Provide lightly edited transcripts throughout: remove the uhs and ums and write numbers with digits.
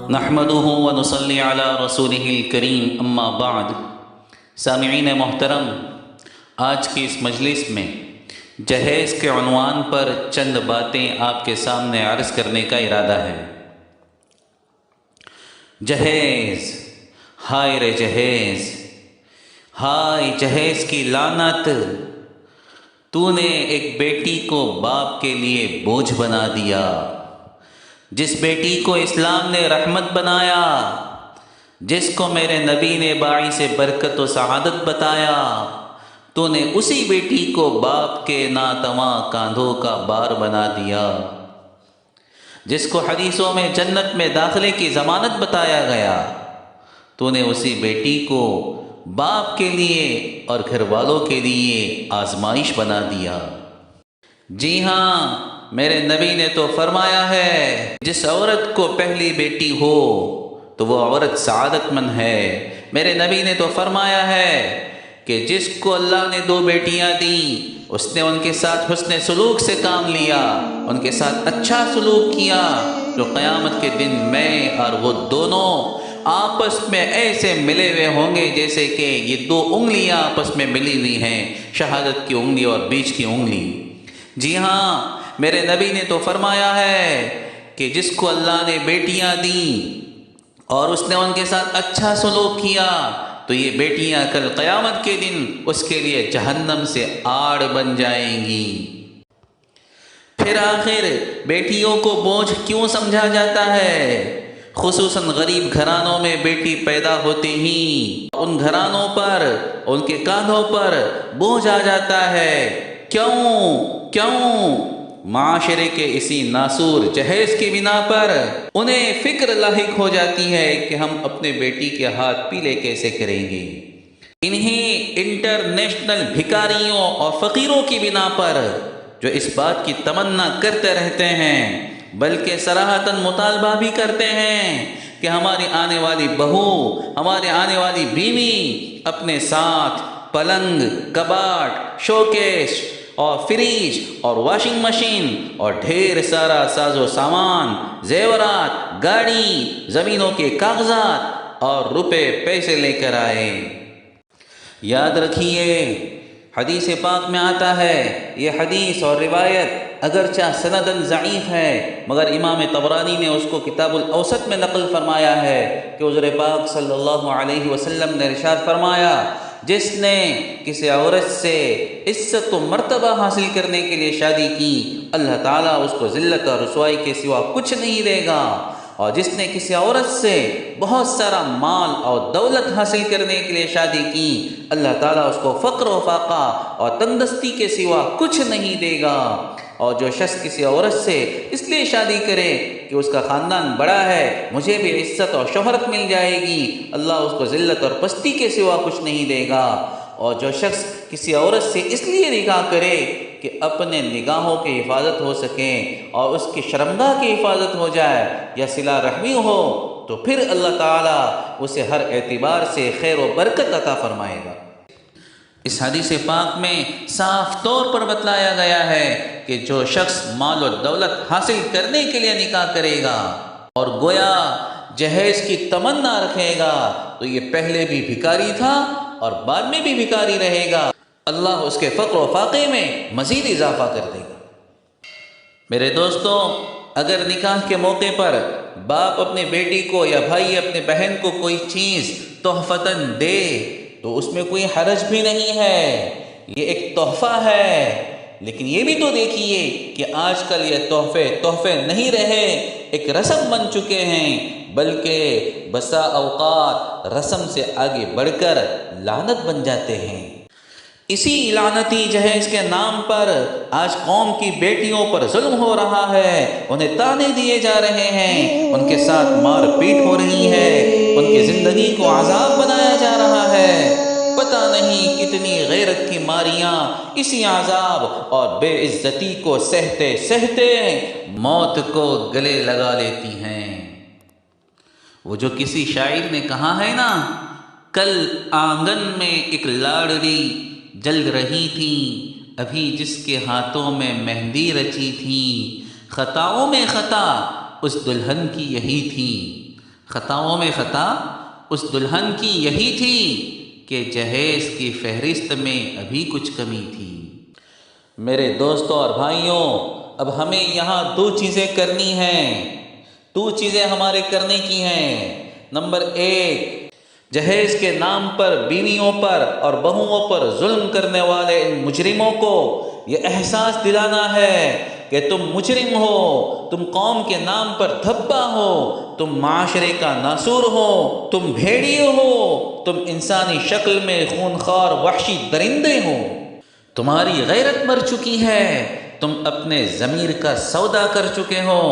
نحمده ونصلي على رسوله الکریم اما بعد۔ سامعین محترم، آج کی اس مجلس میں جہیز کے عنوان پر چند باتیں آپ کے سامنے عرض کرنے کا ارادہ ہے۔ جہیز، ہائے رے جہیز، ہائے جہیز کی لعنت، تو نے ایک بیٹی کو باپ کے لیے بوجھ بنا دیا۔ جس بیٹی کو اسلام نے رحمت بنایا، جس کو میرے نبی نے باعث برکت و سعادت بتایا، تو نے اسی بیٹی کو باپ کے ناتواں کاندھوں کا بار بنا دیا۔ جس کو حدیثوں میں جنت میں داخلے کی ضمانت بتایا گیا، تو نے اسی بیٹی کو باپ کے لیے اور گھر والوں کے لیے آزمائش بنا دیا۔ جی ہاں، میرے نبی نے تو فرمایا ہے، جس عورت کو پہلی بیٹی ہو تو وہ عورت سعادت مند ہے۔ میرے نبی نے تو فرمایا ہے کہ جس کو اللہ نے 2 بیٹیاں دیں، اس نے ان کے ساتھ حسن سلوک سے کام لیا، ان کے ساتھ اچھا سلوک کیا، جو قیامت کے دن میں اور وہ دونوں آپس میں ایسے ملے ہوئے ہوں گے جیسے کہ یہ 2 انگلیاں آپس میں ملی ہوئی ہیں، شہادت کی انگلی اور بیچ کی انگلی۔ جی ہاں، میرے نبی نے تو فرمایا ہے کہ جس کو اللہ نے بیٹیاں دیں اور اس نے ان کے ساتھ اچھا سلوک کیا، تو یہ بیٹیاں کل قیامت کے دن اس کے لیے جہنم سے آڑ بن جائیں گی۔ پھر آخر بیٹیوں کو بوجھ کیوں سمجھا جاتا ہے؟ خصوصاً غریب گھرانوں میں بیٹی پیدا ہوتے ہی ان گھرانوں پر، ان کے کاندھوں پر بوجھ آ جاتا ہے۔ کیوں؟ معاشرے کے اسی ناسور جہیز کی بنا پر انہیں فکر لاحق ہو جاتی ہے کہ ہم اپنے بیٹی کے ہاتھ پیلے کیسے کریں گے۔ انہیں انٹرنیشنل بھکاریوں اور فقیروں کی بنا پر جو اس بات کی تمنا کرتے رہتے ہیں، بلکہ صراحتاً مطالبہ بھی کرتے ہیں کہ ہماری آنے والی بہو، ہماری آنے والی بیوی اپنے ساتھ پلنگ، کباٹ، شوکیس اور فریج اور واشنگ مشین اور ڈھیر سارا ساز و سامان، زیورات، گاڑی، زمینوں کے کاغذات اور روپے پیسے لے کر آئے۔ یاد رکھیے، حدیث پاک میں آتا ہے، یہ حدیث اور روایت اگرچہ سنداً ضعیف ہے، مگر امام طبرانی نے اس کو کتاب الاوسط میں نقل فرمایا ہے کہ حضور پاک صلی اللہ علیہ وسلم نے ارشاد فرمایا، جس نے کسی عورت سے عزت و مرتبہ حاصل کرنے کے لیے شادی کی، اللہ تعالیٰ اس کو ذلت اور رسوائی کے سوا کچھ نہیں دے گا، اور جس نے کسی عورت سے بہت سارا مال اور دولت حاصل کرنے کے لیے شادی کی، اللہ تعالیٰ اس کو فقر و فاقہ اور تندرستی کے سوا کچھ نہیں دے گا۔ اور جو شخص کسی عورت سے اس لیے شادی کرے کہ اس کا خاندان بڑا ہے، مجھے بھی عزت اور شہرت مل جائے گی، اللہ اس کو ذلت اور پستی کے سوا کچھ نہیں دے گا۔ اور جو شخص کسی عورت سے اس لیے نکاح کرے کہ اپنے نگاہوں کی حفاظت ہو سکے اور اس کی شرمگاہ کی حفاظت ہو جائے یا صلہ رحمی ہو، تو پھر اللہ تعالیٰ اسے ہر اعتبار سے خیر و برکت عطا فرمائے گا۔ اس حدیث پاک میں صاف طور پر بتلایا گیا ہے کہ جو شخص مال و دولت حاصل کرنے کے لیے نکاح کرے گا اور گویا جہیز کی تمنا رکھے گا، تو یہ پہلے بھی بھکاری تھا اور بعد میں بھی بھکاری رہے گا، اللہ اس کے فقر و فاقے میں مزید اضافہ کر دے گا۔ میرے دوستوں، اگر نکاح کے موقع پر باپ اپنے بیٹی کو یا بھائی اپنے بہن کو کوئی چیز تحفتاً دے تو اس میں کوئی حرج بھی نہیں ہے، یہ ایک تحفہ ہے۔ لیکن یہ بھی تو دیکھیے کہ آج کل یہ تحفے نہیں رہے، ایک رسم بن چکے ہیں، بلکہ بسا اوقات رسم سے آگے بڑھ کر لعنت بن جاتے ہیں۔ اسی لعنتی جہیز کے نام پر آج قوم کی بیٹیوں پر ظلم ہو رہا ہے، انہیں طعنے دیے جا رہے ہیں، ان کے ساتھ مار پیٹ ہو رہی ہے، ان کی زندگی کو عذاب بنایا جا رہا ہے۔ پتہ نہیں کتنی غیرت کی ماریاں اسی عذاب اور بے عزتی کو سہتے سہتے موت کو گلے لگا لیتی ہیں۔ وہ جو کسی شاعر نے کہا ہے نا، کل آنگن میں ایک لاڑلی جل رہی تھی، ابھی جس کے ہاتھوں میں مہندی رچی تھی، خطاؤں میں خطا اس دلہن کی یہی تھی، خطاؤں میں خطا اس دلہن کی یہی تھی کہ جہیز کی فہرست میں ابھی کچھ کمی تھی۔ میرے دوستوں اور بھائیوں، اب ہمیں یہاں دو چیزیں کرنی ہیں، دو چیزیں ہمارے کرنے کی ہیں۔ نمبر ایک، جہیز کے نام پر بیویوں پر اور بہوؤں پر ظلم کرنے والے ان مجرموں کو یہ احساس دلانا ہے کہ تم مجرم ہو، تم قوم کے نام پر دھبا ہو، تم معاشرے کا ناسور ہو، تم بھیڑیے ہو، تم انسانی شکل میں خونخوار وحشی درندے ہو، تمہاری غیرت مر چکی ہے، تم اپنے ضمیر کا سودا کر چکے ہو،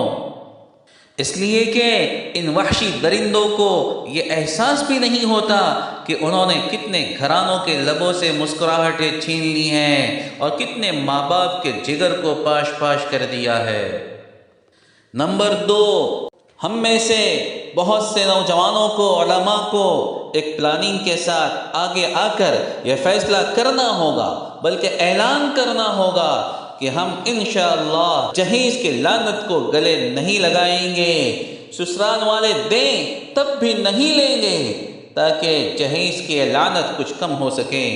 اس لیے کہ ان وحشی درندوں کو یہ احساس بھی نہیں ہوتا کہ انہوں نے کتنے گھرانوں کے لبوں سے مسکراہٹیں چھین لی ہیں اور کتنے ماں باپ کے جگر کو پاش پاش کر دیا ہے۔ نمبر دو، ہم میں سے بہت سے نوجوانوں کو، علماء کو ایک پلاننگ کے ساتھ آگے آ کر یہ فیصلہ کرنا ہوگا، بلکہ اعلان کرنا ہوگا کہ ہم انشاءاللہ جہیز کے لعنت کو گلے نہیں لگائیں گے، سسرال والے دیں تب بھی نہیں لیں گے تاکہ جہیز کی لعنت کچھ کم ہو سکے۔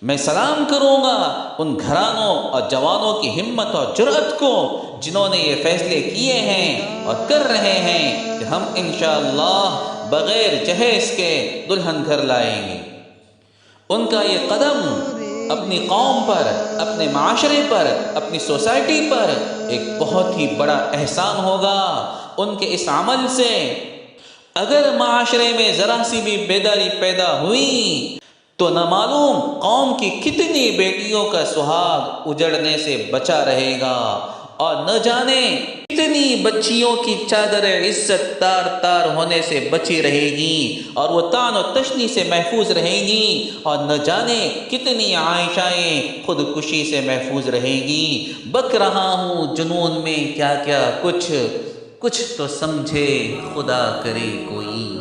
میں سلام کروں گا ان گھرانوں اور جوانوں کی ہمت اور جرأت کو جنہوں نے یہ فیصلے کیے ہیں اور کر رہے ہیں کہ ہم انشاءاللہ بغیر جہیز کے دلہن گھر لائیں گے۔ ان کا یہ قدم اپنی قوم پر، اپنے معاشرے پر، اپنی سوسائٹی پر ایک بہت ہی بڑا احسان ہوگا۔ ان کے اس عمل سے اگر معاشرے میں ذرا سی بھی بیداری پیدا ہوئی تو نہ معلوم قوم کی کتنی بیٹیوں کا سہاگ اجڑنے سے بچا رہے گا، اور نہ جانے کتنی بچیوں کی چادر عزت تار تار ہونے سے بچی رہے گی اور وہ طعن و تشنی سے محفوظ رہیں گی، اور نہ جانے کتنی عائشائیں خودکشی سے محفوظ رہیں گی۔ بک رہا ہوں جنون میں کیا کیا کچھ تو سمجھے خدا کرے کوئی۔